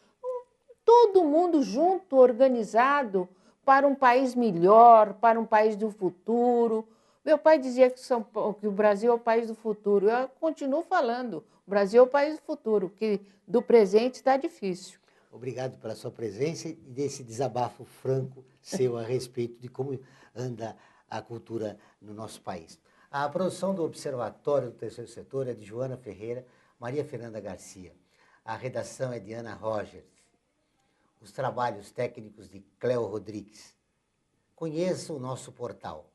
todo mundo junto, organizado para um país melhor, para um país do futuro. Meu pai dizia que o Brasil é o país do futuro. Eu continuo falando, o Brasil é o país do futuro, que do presente está difícil. Obrigado pela sua presença e desse desabafo franco seu a respeito de como anda a cultura no nosso país. A produção do Observatório do Terceiro Setor é de Joana Ferreira, Maria Fernanda Garcia. A redação é de Ana Rogers. Os trabalhos técnicos de Cléo Rodrigues. Conheça o nosso portal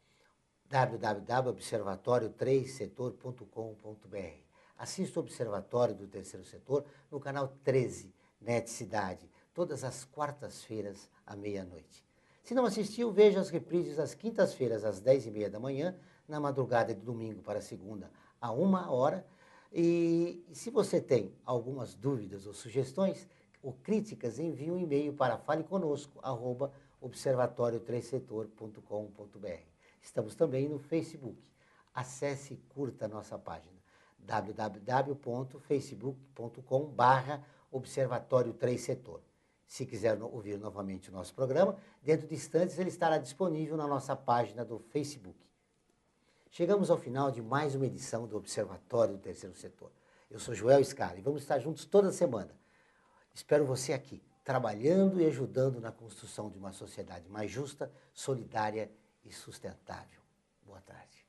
www.observatório3setor.com.br. Assista o Observatório do Terceiro Setor no canal 13, NET Cidade, todas as quartas-feiras à meia-noite. Se não assistiu, veja as reprises às quintas-feiras às 10h30 da manhã, na madrugada de domingo para segunda a 1h. E se você tem algumas dúvidas ou sugestões ou críticas, envie um e-mail para faleconosco@observatório3setor.com.br. Estamos também no Facebook. Acesse e curta a nossa página www.facebook.com/Observatório 3 Setor. Se quiser ouvir novamente o nosso programa, dentro de instantes ele estará disponível na nossa página do Facebook. Chegamos ao final de mais uma edição do Observatório do Terceiro Setor. Eu sou Joel Scala e vamos estar juntos toda semana. Espero você aqui, trabalhando e ajudando na construção de uma sociedade mais justa, solidária e sustentável. Boa tarde.